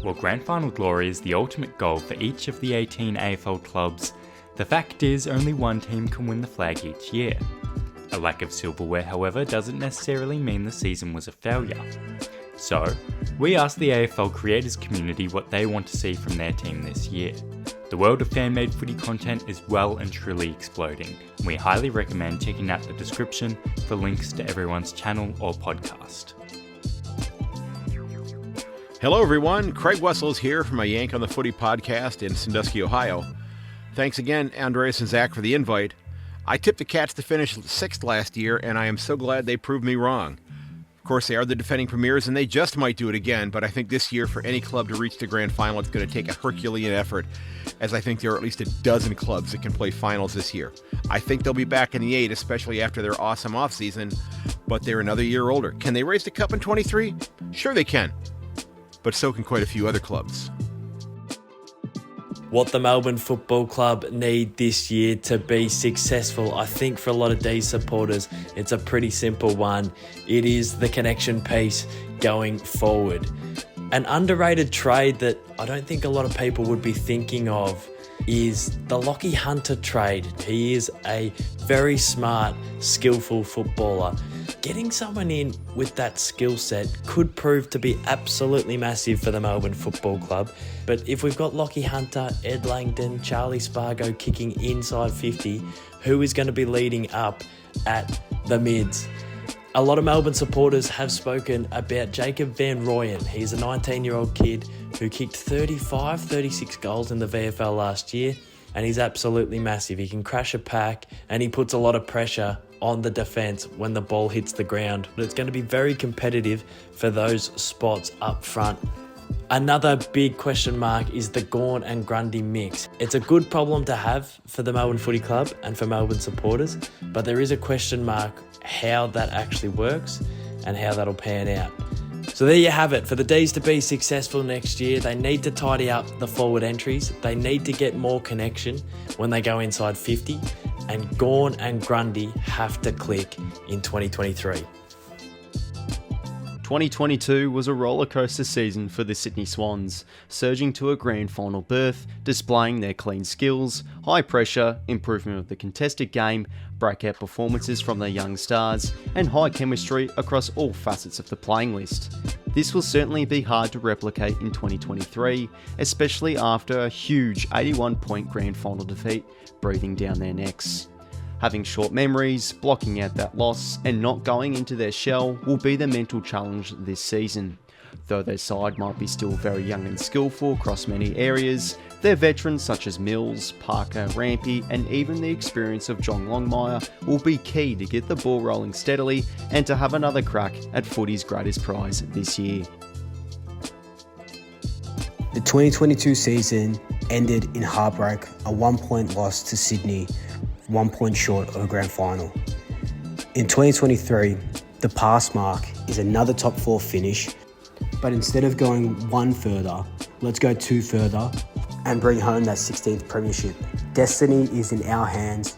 While Grand Final glory is the ultimate goal for each of the 18 AFL clubs, the fact is only one team can win the flag each year. A lack of silverware, however, doesn't necessarily mean the season was a failure. So, we asked the AFL creators community what they want to see from their team this year. The world of fan-made footy content is well and truly exploding, and we highly recommend checking out the description for links to everyone's channel or podcast. Hello everyone, Craig Wessels here from a Yank on the Footy podcast in Sandusky, Ohio. Thanks again, Andreas and Zach, for the invite. I tipped the Cats to finish 6th last year, and I am so glad they proved me wrong. Of course, they are the defending premiers, and they just might do it again, but I think this year for any club to reach the grand final, it's going to take a Herculean effort, as I think there are at least a dozen clubs that can play finals this year. I think they'll be back in the 8, especially after their awesome offseason, but they're another year older. Can they raise the cup in 23? Sure they can, but so can quite a few other clubs. What the Melbourne Football Club need this year to be successful, I think for a lot of D's supporters, it's a pretty simple one. It is the connection piece going forward. An underrated trade that I don't think a lot of people would be thinking of is the Lachie Hunter trade. He is a very smart, skillful footballer. Getting someone in with that skill set could prove to be absolutely massive for the Melbourne Football Club. But if we've got Lachie Hunter, Ed Langdon, Charlie Spargo kicking inside 50, who is going to be leading up at the mids? A lot of Melbourne supporters have spoken about Jacob Van Rooyen. He's a 19-year-old kid who kicked 36 goals in the VFL last year, and he's absolutely massive. He can crash a pack, and he puts a lot of pressure on the defence when the ball hits the ground. But it's going to be very competitive for those spots up front. Another big question mark is the Gawn and Grundy mix. It's a good problem to have for the Melbourne Footy Club and for Melbourne supporters, but there is a question mark how that actually works and how that'll pan out. So there you have it. For the D's to be successful next year, they need to tidy up the forward entries. They need to get more connection when they go inside 50, and Gawn and Grundy have to click in 2023. 2022 was a rollercoaster season for the Sydney Swans, surging to a grand final berth, displaying their clean skills, high pressure, improvement of the contested game, breakout performances from their young stars, and high chemistry across all facets of the playing list. This will certainly be hard to replicate in 2023, especially after a huge 81-point grand final defeat breathing down their necks. Having short memories, blocking out that loss, and not going into their shell will be the mental challenge this season. Though their side might be still very young and skillful across many areas, their veterans such as Mills, Parker, Rampy, and even the experience of John Longmire will be key to get the ball rolling steadily and to have another crack at footy's greatest prize this year. The 2022 season ended in heartbreak, a 1-point loss to Sydney, 1 point short of a grand final. In 2023, the pass mark is another top 4 finish, but instead of going 1 further, let's go 2 further and bring home that 16th premiership. Destiny is in our hands.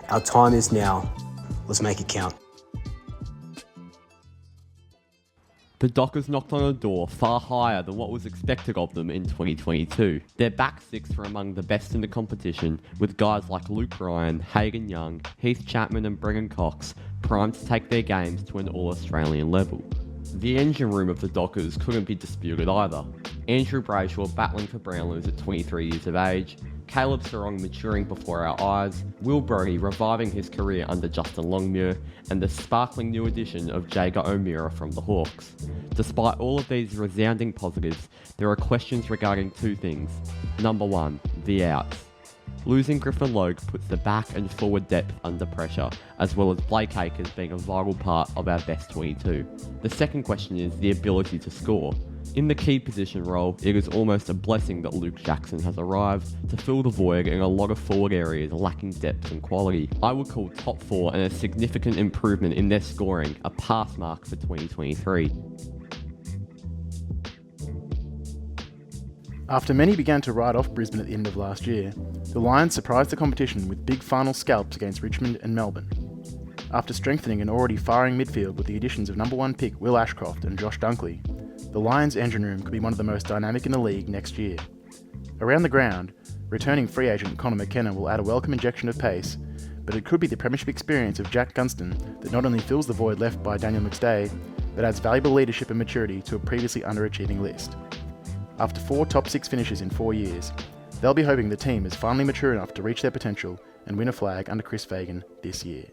Our time is now. Let's make it count. The Dockers knocked on a door far higher than what was expected of them in 2022. Their back six were among the best in the competition, with guys like Luke Ryan, Hagan Young, Heath Chapman and Brennan Cox primed to take their games to an all-Australian level. The engine room of the Dockers couldn't be disputed either. Andrew Brayshaw battling for Brownlows at 23 years of age, Caleb Sarong maturing before our eyes, Will Brodie reviving his career under Justin Longmuir, and the sparkling new addition of Jager O'Meara from the Hawks. Despite all of these resounding positives, there are questions regarding 2 things. Number 1, the outs. Losing Griffin Logue puts the back and forward depth under pressure, as well as Blake Acres being a vital part of our best 22. The second question is the ability to score. In the key position role, it is almost a blessing that Luke Jackson has arrived to fill the void in a lot of forward areas lacking depth and quality. I would call top 4 and a significant improvement in their scoring a pass mark for 2023. After many began to write off Brisbane at the end of last year, the Lions surprised the competition with big final scalps against Richmond and Melbourne. After strengthening an already firing midfield with the additions of number 1 pick Will Ashcroft and Josh Dunkley, the Lions' engine room could be one of the most dynamic in the league next year. Around the ground, returning free agent Connor McKenna will add a welcome injection of pace, but it could be the premiership experience of Jack Gunston that not only fills the void left by Daniel McStay, but adds valuable leadership and maturity to a previously underachieving list. After 4 top 6 finishes in 4 years, they'll be hoping the team is finally mature enough to reach their potential and win a flag under Chris Fagan this year.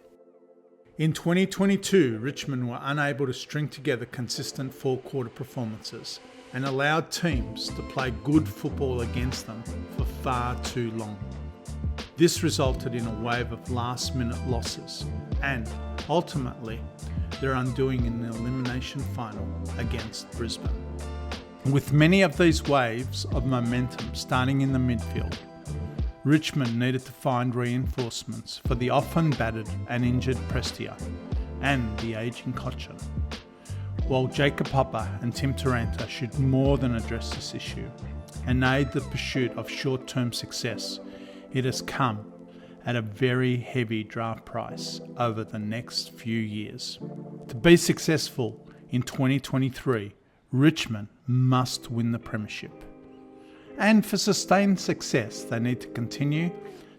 In 2022, Richmond were unable to string together consistent four-quarter performances and allowed teams to play good football against them for far too long. This resulted in a wave of last-minute losses and, ultimately, their undoing in the elimination final against Brisbane. With many of these waves of momentum starting in the midfield, Richmond needed to find reinforcements for the often battered and injured Prestia and the ageing Cochin. While Jacob Hopper and Tim Taranto should more than address this issue and aid the pursuit of short-term success, it has come at a very heavy draft price over the next few years. To be successful in 2023, Richmond must win the premiership. And for sustained success, they need to continue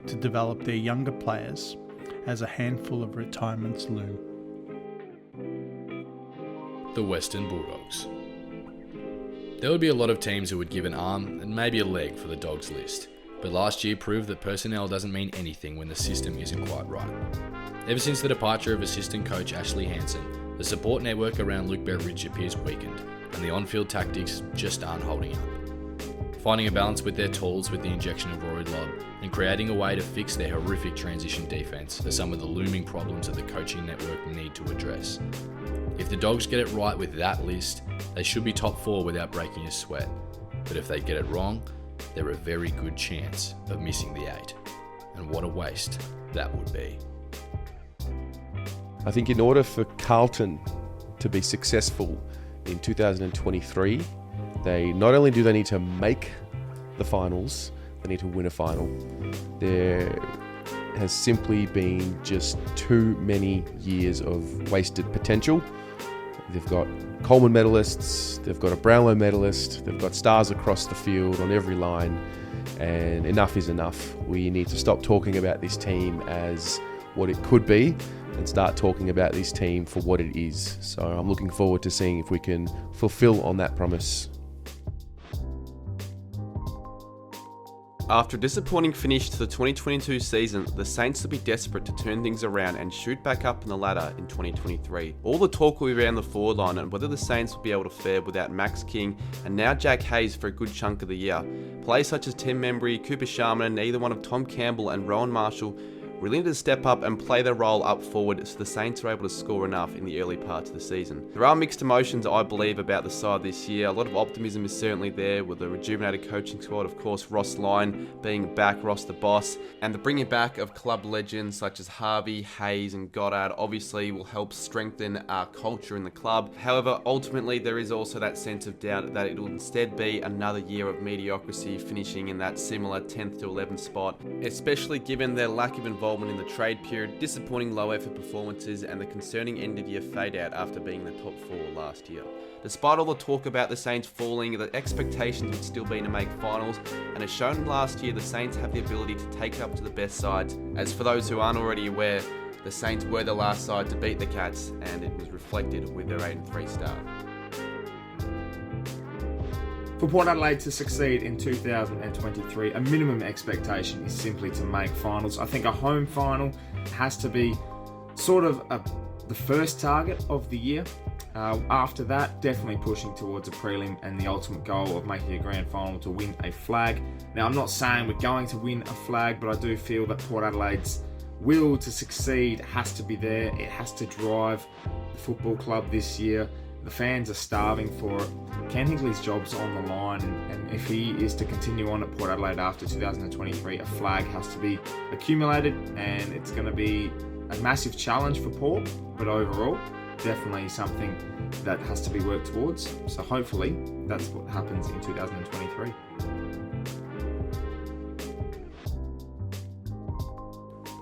to develop their younger players as a handful of retirements loom. The Western Bulldogs. There would be a lot of teams who would give an arm and maybe a leg for the Dogs list, but last year proved that personnel doesn't mean anything when the system isn't quite right. Ever since the departure of assistant coach Ashley Hansen, the support network around Luke Beveridge appears weakened, and the on-field tactics just aren't holding up. Finding a balance with their tools with the injection of Rory Lobb and creating a way to fix their horrific transition defence are some of the looming problems that the coaching network need to address. If the Dogs get it right with that list, they should be top 4 without breaking a sweat. But if they get it wrong, they're a very good chance of missing the 8. And what a waste that would be. I think in order for Carlton to be successful in 2023, they not only do they need to make the finals, they need to win a final. There has simply been just too many years of wasted potential. They've got Coleman medalists, they've got a Brownlow medalist, they've got stars across the field on every line, and enough is enough. We need to stop talking about this team as what it could be and start talking about this team for what it is. So I'm looking forward to seeing if we can fulfill on that promise. After a disappointing finish to the 2022 season, the Saints will be desperate to turn things around and shoot back up in the ladder in 2023. All the talk will be around the forward line and whether the Saints will be able to fare without Max King and now Jack Hayes for a good chunk of the year. Players such as Tim Membry, Cooper Sharman and either one of Tom Campbell and Rowan Marshall really need to step up and play their role up forward so the Saints are able to score enough in the early parts of the season. There are mixed emotions, I believe, about the side this year. A lot of optimism is certainly there with the rejuvenated coaching squad, of course, Ross Lyon being back, Ross the boss, and the bringing back of club legends such as Harvey, Hayes and Goddard obviously will help strengthen our culture in the club. However, ultimately there is also that sense of doubt that it will instead be another year of mediocrity, finishing in that similar 10th to 11th spot, especially given their lack of involvement in the trade period, disappointing low effort performances and the concerning end of year fade out after being in the top 4 last year. Despite all the talk about the Saints falling, the expectations would still be to make finals, and as shown last year, the Saints have the ability to take it up to the best sides. As for those who aren't already aware, the Saints were the last side to beat the Cats, and it was reflected with their 8-3 start. For Port Adelaide to succeed in 2023, a minimum expectation is simply to make finals. I think a home final has to be sort of the first target of the year. After that, definitely pushing towards a prelim and the ultimate goal of making a grand final to win a flag. Now, I'm not saying we're going to win a flag, but I do feel that Port Adelaide's will to succeed has to be there. It has to drive the football club this year. The fans are starving for it. Ken Higley's job's on the line, and if he is to continue on at Port Adelaide after 2023, a flag has to be accumulated, and it's going to be a massive challenge for Port, but overall, definitely something that has to be worked towards. So hopefully, that's what happens in 2023.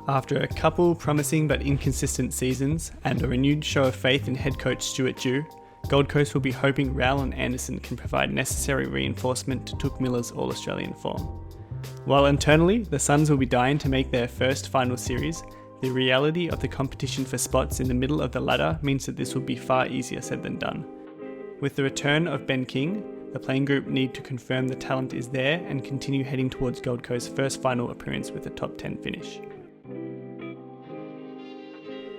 After a couple promising but inconsistent seasons and a renewed show of faith in head coach Stuart Dew, Gold Coast will be hoping Rowell and Anderson can provide necessary reinforcement to Touk Miller's All-Australian form. While internally, the Suns will be dying to make their first final series, the reality of the competition for spots in the middle of the ladder means that this will be far easier said than done. With the return of Ben King, the playing group need to confirm the talent is there and continue heading towards Gold Coast's first final appearance with a top 10 finish.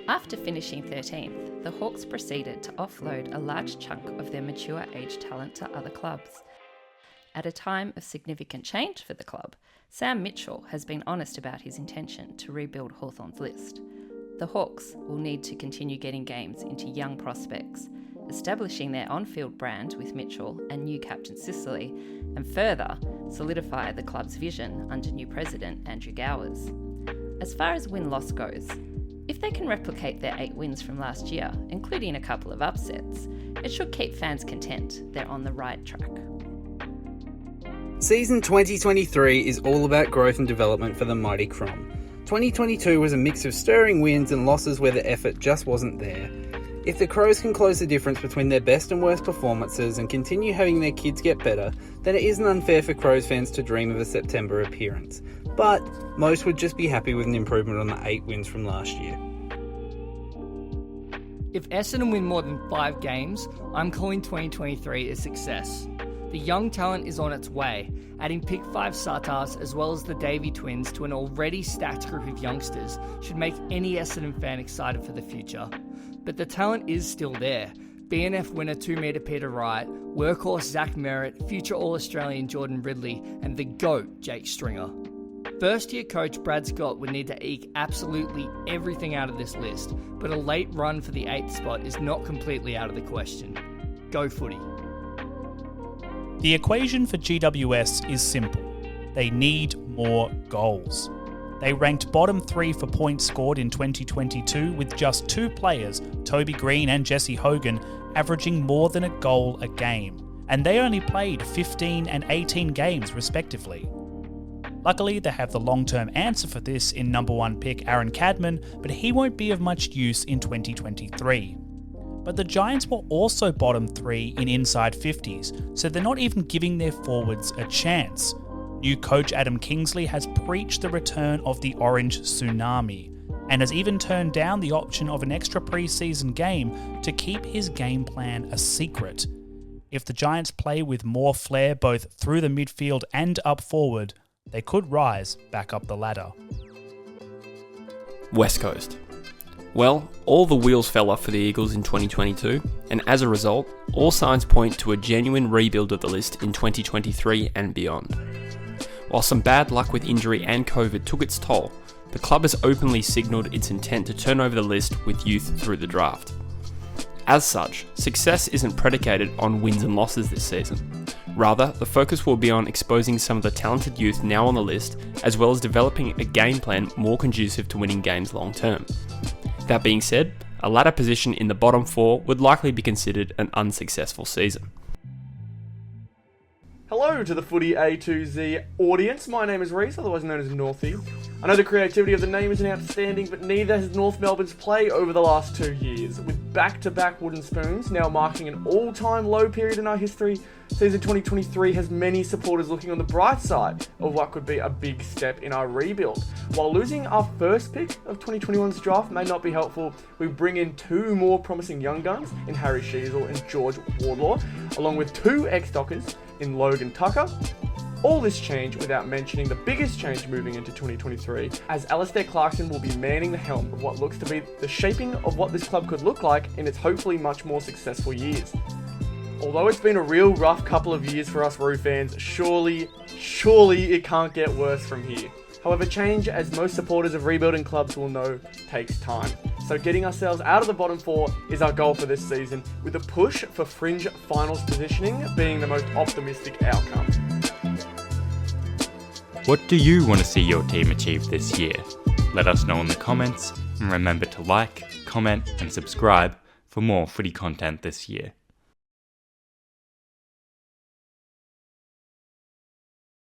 After finishing 13th, the Hawks proceeded to offload a large chunk of their mature age talent to other clubs. At a time of significant change for the club, Sam Mitchell has been honest about his intention to rebuild Hawthorn's list. The Hawks will need to continue getting games into young prospects, establishing their on-field brand with Mitchell and new captain Sicily, and further solidify the club's vision under new president Andrew Gowers. As far as win-loss goes, if they can replicate their 8 wins from last year, including a couple of upsets, it should keep fans content they're on the right track. Season 2023 is all about growth and development for the mighty Crom. 2022 was a mix of stirring wins and losses where the effort just wasn't there. If the Crows can close the difference between their best and worst performances and continue having their kids get better, then it isn't unfair for Crows fans to dream of a September appearance. But most would just be happy with an improvement on the 8 wins from last year. If Essendon win more than 5 games, I'm calling 2023 a success. The young talent is on its way, adding pick 5 Satars as well as the Davey twins to an already stacked group of youngsters should make any Essendon fan excited for the future. But the talent is still there. BNF winner 2-metre Peter Wright, workhorse Zach Merritt, future All-Australian Jordan Ridley, and the GOAT Jake Stringer. First-year coach Brad Scott would need to eke absolutely everything out of this list, but a late run for the 8th spot is not completely out of the question. Go Footy. The equation for GWS is simple. They need more goals. They ranked bottom 3 for points scored in 2022 with just 2 players, Toby Green and Jesse Hogan, averaging more than a goal a game, and they only played 15 and 18 games respectively. Luckily, they have the long-term answer for this in number 1 pick Aaron Cadman, but he won't be of much use in 2023. But the Giants were also bottom 3 in inside 50s, so they're not even giving their forwards a chance. New coach Adam Kingsley has preached the return of the Orange Tsunami, and has even turned down the option of an extra pre-season game to keep his game plan a secret. If the Giants play with more flair both through the midfield and up forward, they could rise back up the ladder. West Coast. Well, all the wheels fell off for the Eagles in 2022, and as a result, all signs point to a genuine rebuild of the list in 2023 and beyond. While some bad luck with injury and COVID took its toll, the club has openly signalled its intent to turn over the list with youth through the draft. As such, success isn't predicated on wins and losses this season. Rather, the focus will be on exposing some of the talented youth now on the list, as well as developing a game plan more conducive to winning games long term. That being said, a ladder position in the bottom 4 would likely be considered an unsuccessful season. Hello to the Footy A2Z audience. My name is Reese, otherwise known as Northie. I know the creativity of the name isn't outstanding, but neither has North Melbourne's play over the last 2 years. With back-to-back wooden spoons now marking an all-time low period in our history, season 2023 has many supporters looking on the bright side of what could be a big step in our rebuild. While losing our first pick of 2021's draft may not be helpful, we bring in 2 more promising young guns in Harry Sheasel and George Wardlaw, along with 2 ex-Dockers in Logan Tucker. All this change without mentioning the biggest change moving into 2023, as Alistair Clarkson will be manning the helm of what looks to be the shaping of what this club could look like in its hopefully much more successful years. Although it's been a real rough couple of years for us Roo fans, surely it can't get worse from here. However, change, as most supporters of rebuilding clubs will know, takes time. So getting ourselves out of the bottom 4 is our goal for this season, with a push for fringe finals positioning being the most optimistic outcome. What do you want to see your team achieve this year? Let us know in the comments, and remember to like, comment and subscribe for more footy content this year.